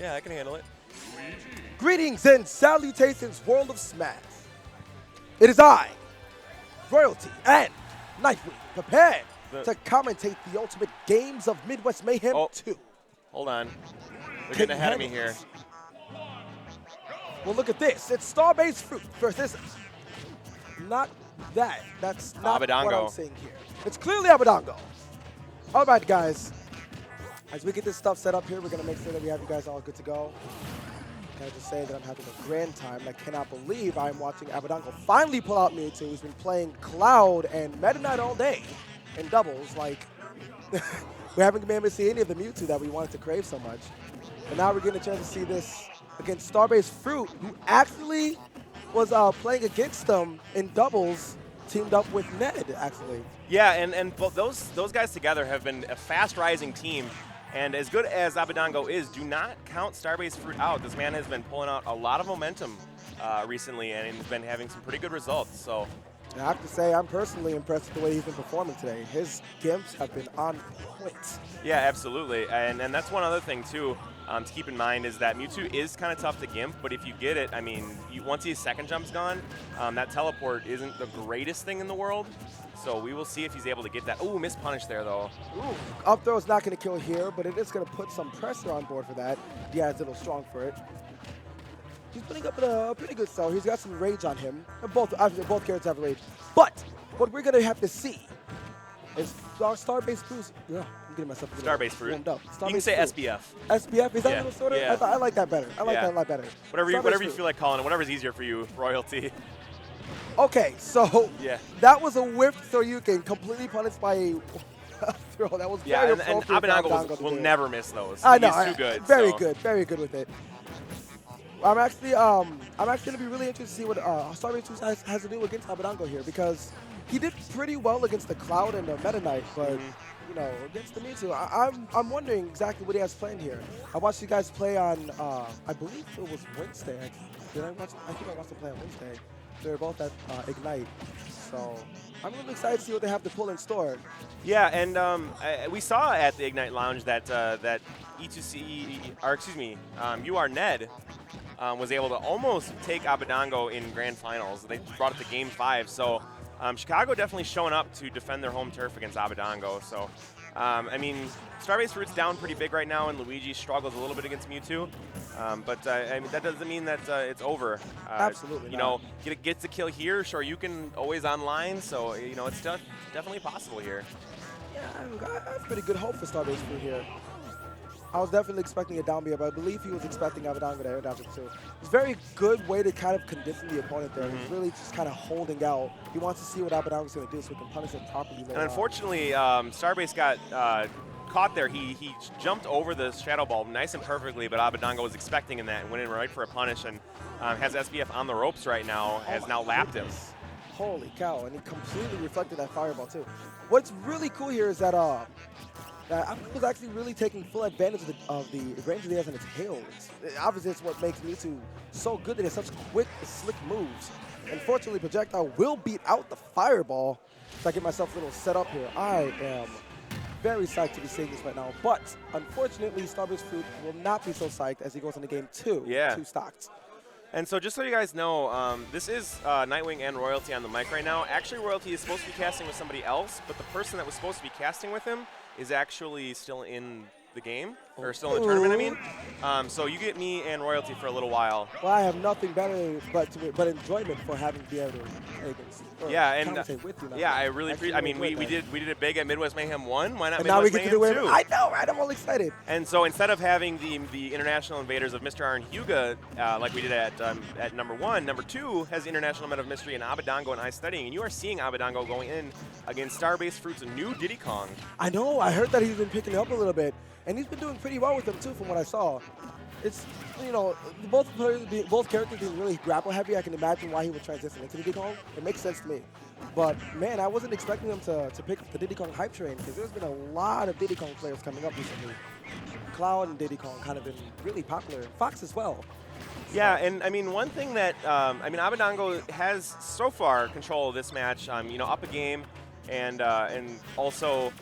Yeah, I can handle it. Greetings and salutations, world of Smash. It is I, Royalty, and Nightwing, prepared to commentate the ultimate games of Midwest Mayhem 2. Hold on. They're getting ahead of me here. Well, look at this. It's StarbasedFruit versus not that. That's not Abadango. what I'm saying here. It's clearly Abadango. All right, guys. As we get this stuff set up here, we're going to make sure that we have you guys all good to go. Can I just say that I'm having a grand time. I cannot believe I'm watching Abadango finally pull out Mewtwo, who's been playing Cloud and Meta Knight all day in doubles. Like, we haven't been able to see any of the Mewtwo that we wanted to crave so much. But now we're getting a chance to see this against StarbasedFruit, who actually was playing against them in doubles, teamed up with Ned, actually. Yeah, and both those guys together have been a fast-rising team. And as good as Abadango is, do not count StarbasedFruit out. This man has been pulling out a lot of momentum recently, and he's been having some pretty good results. So I have to say, I'm personally impressed with the way he's been performing today. His gimps have been on point. yeah, absolutely. And that's one other thing, too, to keep in mind is that Mewtwo is kind of tough to gimp, but if you get it, I mean, once his second jump's gone, that teleport isn't the greatest thing in the world. So we will see if he's able to get that. Ooh, missed punish there, though. Ooh, up throw is not going to kill here, but it is going to put some pressure on board for that. Yeah, it's a little strong for it. He's putting up a pretty good sell. He's got some rage on him. Both characters have rage. But what we're going to have to see is StarbasedFruit. Yeah, I'm getting myself StarbasedFruit. warmed up. You can say SBF. SBF? Is that Yeah. a little sort of? Yeah. I like that better. I like that a lot better. Whatever you feel like calling it. Whatever's easier for you, Royalty. Okay, so Yeah. that was a whiffed Soryuken, completely punished by a throw. That was Yeah, very and appropriate for Abadango will to do. never miss those. I know. He's too good. Very so. good. Very good with it. I'm actually going to be really interested to see what StarbasedFruit has to do against Abadango here, because he did pretty well against the Cloud and the Meta Knight, but you know, against the Mewtwo, I'm wondering exactly what he has planned here. I watched you guys play on I believe it was Wednesday. I think I watched them play on Wednesday. They're both at Ignite, so I'm really excited to see what they have to pull in store. Yeah, and we saw at the Ignite Lounge that that E2C, or excuse me, Ned was able to almost take Abadango in Grand Finals. They brought it to Game 5, so Chicago definitely showing up to defend their home turf against Abadango. So, I mean, StarbasedFruit's down pretty big right now, and Luigi struggles a little bit against Mewtwo. But I mean, that doesn't mean that it's over. Absolutely You not. know, gets a kill here. Sure, you can always online, so you know it's definitely possible here. Yeah, I have pretty good hope for StarbasedFruit here. I was definitely expecting a down B, but I believe he was expecting Abadango to air down too. It's a very good way to kind of condition the opponent there. He's really just kind of holding out. He wants to see what Abadango's going to do so he can punish him properly later And unfortunately, Starbase got caught there. He jumped over the Shadow Ball nice and perfectly, but Abadango was expecting in that and went in right for a punish, and has SBF on the ropes right now, has now lapped him. Holy cow, and he completely reflected that fireball too. What's really cool here is that Abadango was actually really taking full advantage of the range that he has in his hail. Obviously, it's what makes Mewtwo so good that he has such quick, slick moves. Unfortunately, Projectile will beat out the fireball. So I get myself a little set up here. I am very psyched to be seeing this right now. But unfortunately, StarbasedFruit will not be so psyched as he goes into game 2. Yeah. 2 stocked. And so just so you guys know, this is Nightwing and Royalty on the mic right now. Actually, Royalty is supposed to be casting with somebody else, but the person that was supposed to be casting with him is actually still in the game, or still in the tournament, I mean. So you get me and Royalty for a little while. Well, I have nothing better but enjoyment for having to be able to commentate with you. Yeah, I really appreciate. I mean, we did it big at Midwest Mayhem 1. Why not and Midwest now we get Mayhem to do it. 2? I know, right? I'm all excited. And so instead of having the international invaders of Mr. R and Hyuga, like we did at number 1, number 2 has the international men of mystery and Abadango and I studying, and you are seeing Abadango going in against StarbasedFruit's new Diddy Kong. I know. I heard that he's been picking it up a little bit, and he's been doing pretty well with them too, from what I saw. It's, you know, both characters being really grapple heavy. I can imagine why he would transition into Diddy Kong. It makes sense to me. But man, I wasn't expecting them to pick up the Diddy Kong hype train, because there's been a lot of Diddy Kong players coming up recently. Cloud and Diddy Kong kind of been really popular. Fox as well. Yeah, and I mean, one thing that Abadango has so far control of this match. You know, up a game, and also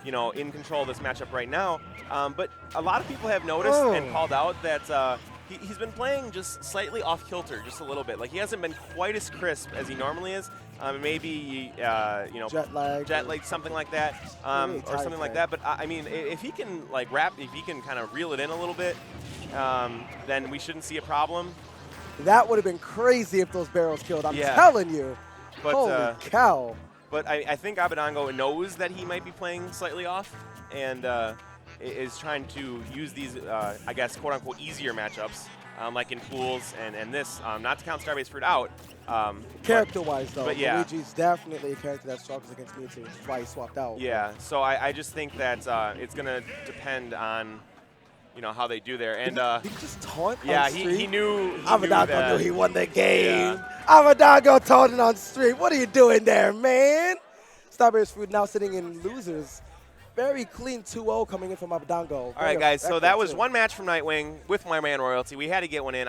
you know, in control of this matchup right now. But a lot of people have noticed and called out that he's been playing just slightly off kilter, just a little bit. Like he hasn't been quite as crisp as he normally is. Maybe you know, jet lag, something like that, really or something like that. But I mean, if he can like if he can kind of reel it in a little bit, then we shouldn't see a problem. That would have been crazy if those barrels killed. I'm Yeah. telling you. But, holy cow. But I think Abadango knows that he might be playing slightly off, and is trying to use these, I guess, quote-unquote easier matchups, like in pools and this, not to count StarbasedFruit out. Character-wise, though, but yeah. Luigi's definitely a character that struggles against Mewtwo, which is why he swapped out. Yeah, so I just think that it's going to depend on, you know, how they do there. And did he just taunt yeah, on stream? he knew. Abadango knew he won the game. Yeah. Abadango taunting on stream. What are you doing there, man? StarbasedFruit now sitting in losers. Very clean 2-0 coming in from Abadango. All right, guys, so that was one match from Nightwing with my man Royalty. We had to get one in.